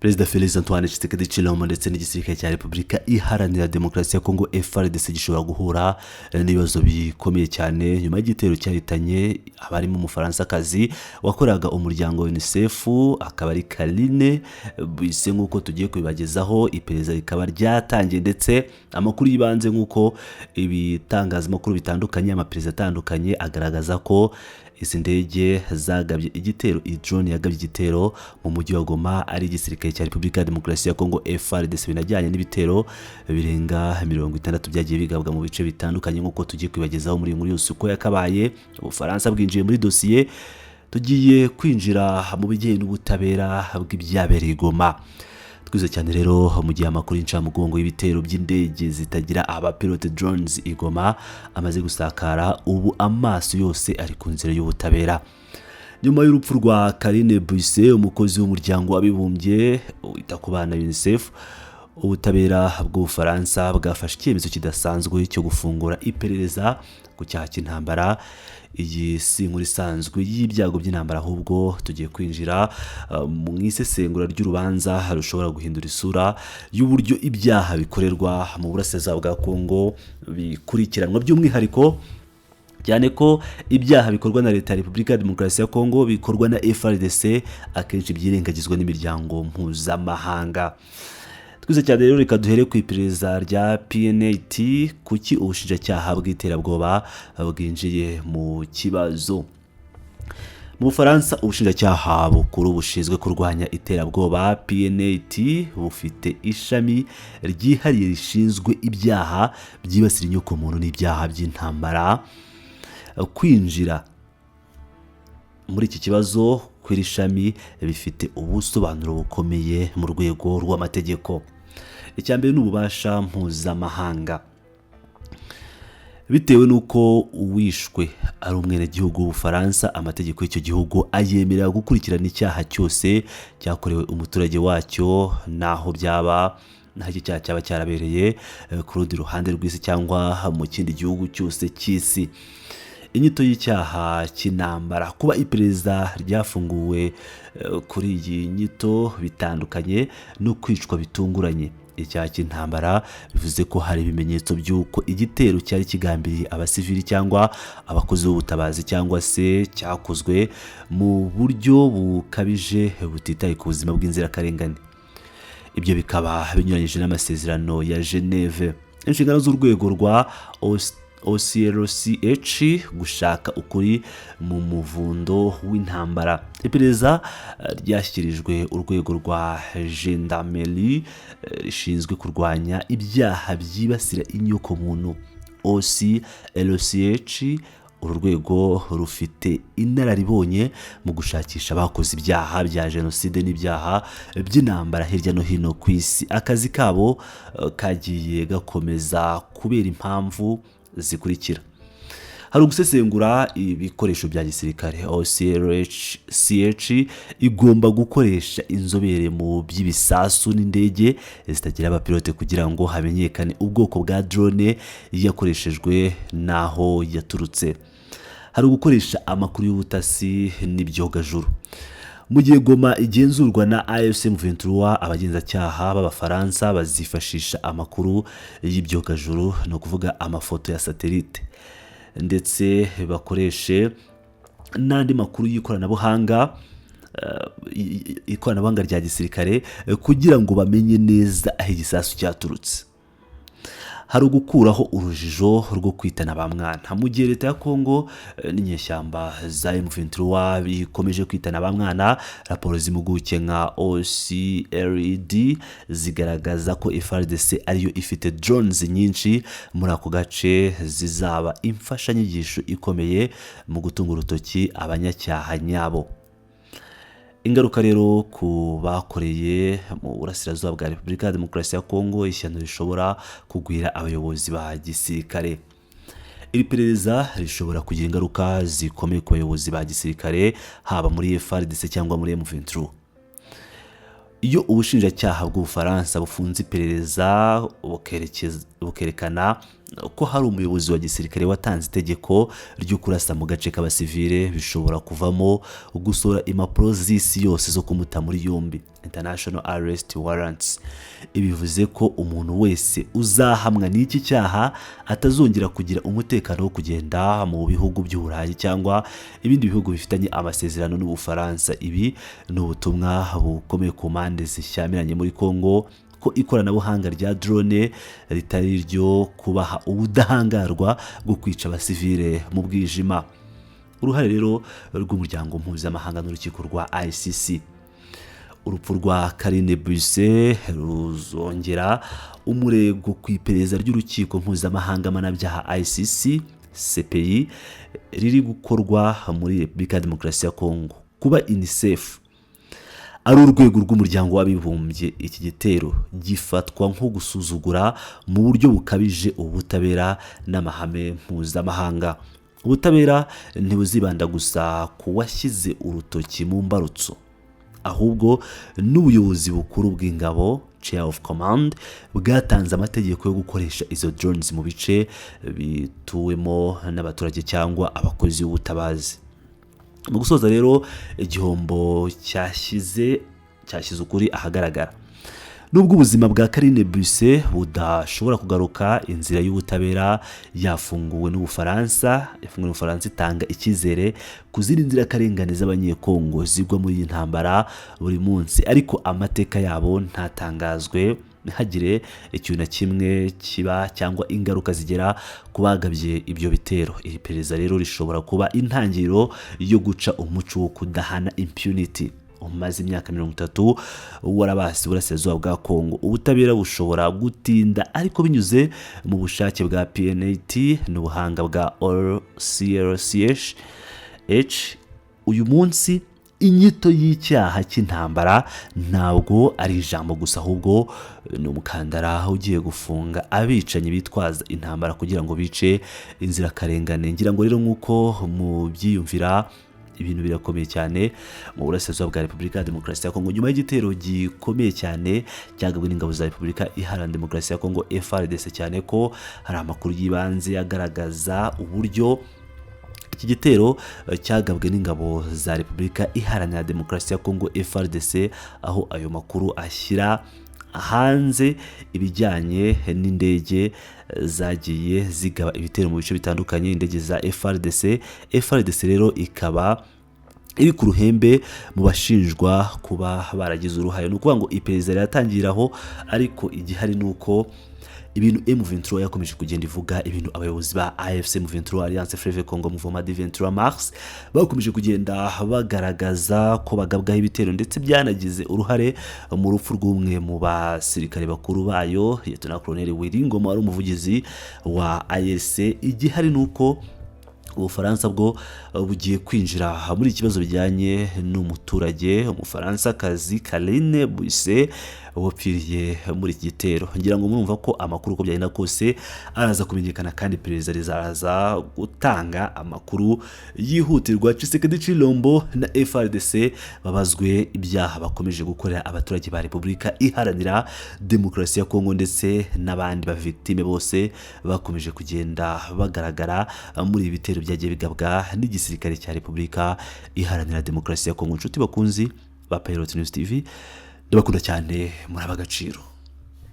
Perezida Félix Antoine Tshisekedi Tshilombo ndetse n'igisirikare cya Repubulika Iharanira Demokarasi ya Kongo FARDC gishobora guhura n'ibibazo bikomeye cyane nyuma y'igitero cyahitanye abarimo Umufaransa-kazi wakoraga umuryango wa UNICEF akaba ari Carine bise nk'uko tugiye kubibagezaho. Iperereza rikaba ryatangiye ndetse amakuru yibanze nk'uko ibitangazamakuru bitandukanye amaperereza atandukanye agaragaza ko izi ndege zagabye igitero, drone yagabye igitero mu mujyi wa Goma ari igisirikare cya Repubulika ya Demokarasi ya Kongo FARDC binajyanye n'ibitero birenga 60 byagiye bigabwa mu bice bitandukanye nk'uko tugiye kwibagezaho muri nkuru yose uko yakabaye. Ubufaransa bwinjiye muri dosiye, tugiye kwinjira mu bijyanye n'ubutabera bw'ibyabereye Goma. Twize cyane rero mu gihe amakuru y'incamugongo y'ibitero by'indege zitagira abapilote drones Goma amaze gusakara, ubu amaso yose ari ku nzira y'ubutabera. Nyuma y'urupfu rwa Carine Buse, umukozi w'umuryango w'abibumbye wita ku bana UNICEF, ubutabera bw'Ubufaransa bwafashe icyemezo kidasanzwe cyo gufungura iperereza ku cyaha cy'intambara. Iyi si inkuru isanzwe y'ibyago by'intambara, ahubwo tugiye kwinjira mu isesengura ry'urubanza rushobora guhindura isura y'uburyo ibyaha bikorerwa mu burasirazuba bwa Kongo bikurikiranwa, by'umwihariko cyane ko ibyaha bikorwa na leta ya Repubulika ya Demokarasi ya Kongo bikorwa na FARDC akenshi byirengagizwa n'imiryango mpuzamahanga. Twize cyane rero reka duhere ku iperereza rya PNAT kuki ubushinjacyaha bw'iterabwoba bwinjiye mu kibazo. Mu Bufaransa, ubushinjacyaha bukuru bushinzwe kurwanya iterabwoba PNAT bufite ishami ryihariye rishinzwe ibyaha byibasira inyokomuntu n'ibyaha by'intambara. Kwinjira muri iki kibazo kw'iri shami bifite ubusobanuro bukomeye mu rwego rw'amategeko. Icyambere ni ububasha mpuzamahanga, bitewe n'uko uwishwe ari umwenegihugu w'Ubufaransa, amategeko y'icyo gihugu ayemerera gukurikirana icyaha cyose cyakorewe umuturage wacyo naho icyo cyaha cyaba cyarabereye ku rundi ruhande rw'isi cyangwa mu kindi gihugu cyose cy'isi. Inyito y'icyaha cy'intambara, kuba iperereza ryafunguwe kuri iyi nyito bitandukanye no kwicwa bitunguranye. Icyaha cy'intambara bivuze ko hari ibimenyetso by'uko igitero cyari kigambiriye abasivili cyangwa abakozi b'ubutabazi cyangwa se cyakozwe mu buryo bukabije butitaye ku buzima bw'inzirakarengane. Ibyo bikaba binyuranyije n'amasezerano ya Geneve. Inshingano z'urwego rwa OCLCH gushaka ukuri mu muvundo w'intambara. Iperereza ryashyikirijwe urwego rwa gendarmerie rishinzwe kurwanya ibyaha byibasira inyokomuntu OCLCH. Uru rwego rufite inararibonye mu gushakisha abakoze ibyaha bya jenoside n'ibyaha by'intambara hirya no hino ku isi. Akazi kabo kagiye gakomeza kubera impamvu zikurikira. Hari ugusesengura ibikoresho bya gisirikare. OCLCH igomba gukoresha inzobere mu by'ibisasu n'indege zitagira abapilote kugira ngo hamenyekane ubwoko bwa drone yakoreshejwe n'aho yaturutse. Hari ugukoresha amakuru y'ubutasi n'ibyogajuru. Mu gihe Goma igenzurwa na AFC M23, abagenzacyaha b'Abafaransa bazifashisha amakuru y'ibyogajuru, no kuvuga amafoto ya satellite, ndetse bakoreshe n'andi makuru y'ikoranabuhanga rya gisirikare kugira ngo bamenye neza aho igisasu cyaturutse. Hari ugukuraho urujijo rwo kwitana ba mwana. Mu gihe leta ya Kongo n'inyeshyamba za M23 bikomeje kwitana ba mwana, raporo z'impuguke nka OCLED zigaragaza ko FARDC ariyo ifite drones nyinshi muri ako gace zizaba imfashanyigisho ikomeye mu gutunga urutoki abanyacyaha nyabo. Ingaruka rero ku bakoreye mu burasirazuba bwa Repubulika ya Demokarasi ya Kongo, ishyano rishobora kugwira abayobozi ba gisirikare. Iri perereza rishobora kugira ingaruka zikomeye ku bayobozi ba gisirikare, haba muri FARDC cyangwa muri M23. Iyo ubushinjacyaha bw'Ubufaransa bufunze iperereza bukerekana ko hari umuyobozi wa gisirikare watanze itegeko ryo kurasa mu gace k'abasivile bishobora kuvamo gusora impapuro z'isi yose zo kumuta muri yombi, international arrest warrants. Ibivuze ko umuntu wese uzahamwa n'iki cyaha atazongera kugira umutekano wo kugenda mu bihugu by'Uburayi cyangwa ibindi bihugu bifitanye amasezerano n'Ubufaransa. Ibi ni ubutumwa bukomeye ku mpande zishyamiranye muri Kongo ko ikoranabuhanga rya drone ritari ryo kubaha ubudahangarwa bwo kwica abasivile mu bwijima. Uruhare rero rw'umuryango mpuzamahanga n'urukiko rwa ICC. Urupfu rwa Karine Buse ruzongera umurego ku iperereza ry'urukiko mpuzamahanga mpanabyaha ICC CPI riri gukorwa muri Repubulika ya Demokarasi ya Kongo. Kuba UNICEF ari urwego rw'umuryango w'abibumbye, iki gitero gifatwa nko gusuzugura mu buryo bukabije ubutabera n'amahame mpuzamahanga. Ubutabera ntibuzibanda gusa ku washyize urutoki mu mbarutso, ahubwo n'ubuyobozi bukuru bw'ingabo Chair of Command bwatanze amategeko yo gukoresha izo drones mu bice bituwemo n'abaturage cyangwa abakozi b'ubutabazi. Mu gusoza rero, igihombo cyashyize ukuri ahagaragara. Nubwo ubuzima bwa Karine Buse budashobora kugaruka, inzira y'ubutabera yafunguwe n'Ubufaransa. Itanga icyizere ku zindi nzirakarengane z'abanyekongo zigwa muri iyi ntambara buri munsi, ariko amateka yabo ntatangazwe, ntihagire ikintu na kimwe kiba cyangwa ingaruka zigera ku bagabye ibyo bitero. Iri perereza rero rishobora kuba intangiriro yo guca umuco wo kudahana impunity umaze imyaka 30 warabasi burasirazuba bwa Kongo. Ubutabera bushobora gutinda, ariko binyuze mu bushake bwa PNAT n'ubuhanga bwa OCRCH. Uyu munsi inyito y'icyaha cy'intambara ntabwo ari ijambo gusa, ahubwo ni umukandara ugiye gufunga abicanyi bitwaza intambara kugira ngo bice inzirakarengane. Ngira ngo rero nk'uko mu byiyumvira, ibintu birakomeye cyane mu burasirazuba bwa Repubulika ya Demokarasi ya Kongo nyuma y'igitero gikomeye cyane cyagabwe n'ingabo za Repubulika Iharanira Demokarasi ya Kongo FARDC, cyane ko hari amakuru y'ibanze agaragaza uburyo iki gitero cyagabwe n'ingabo za Repubulika Iharanira Demokarasi ya Kongo FARDC, aho ayo makuru ashyira hanze ibijyanye n'indege zagiye zigaba ibitero mu bice bitandukanye, indege za FARDC rero ikaba iri ku ruhembe mu bashinjwa kuba baragize uruhare. Ni ukuvuga ngo iperereza riratangiraho, ariko igihari ni uko ibintu M23 yakomeje kugenda ivuga, ibintu abayobozi ba AFC M23 Alliance Fleuve Congo Mouvement du 23 Mars bakomeje kugenda bagaragaza ko bagabwaho ibitero ndetse byanagize uruhare mu rupfu rw'umwe mu basirikare bakuru bayo, Lieutenant Colonel Wiringoma wari umuvugizi wa AFC. Igihari nuko Ubufaransa bwo bugiye kwinjira muri ikibazo bijyanye n'umuturage Umufaransa-kazi Karine Buse wapfiriye muri iki gitero. Ngira ngo murumva ko amakuru uko byagenda kose araza kumenyekana, kandi perezida rizaza gutanga amakuru yihutirwa. Tshisekedi Tshilombo na FARDC babazwe ibyaha bakomeje gukorera abaturage ba Repubulika Iharanira Demokarasi ya Kongo, ndetse n'abandi ba victime bose bakomeje kugenda bagaragara muri ibi bitero byagiye bigabwa n'igisirikare cya Repubulika Iharanira Demokarasi ya Kongo. Inshuti bakunzi ba Pilot News TV, ndabakunda cyane, muri abagaciro.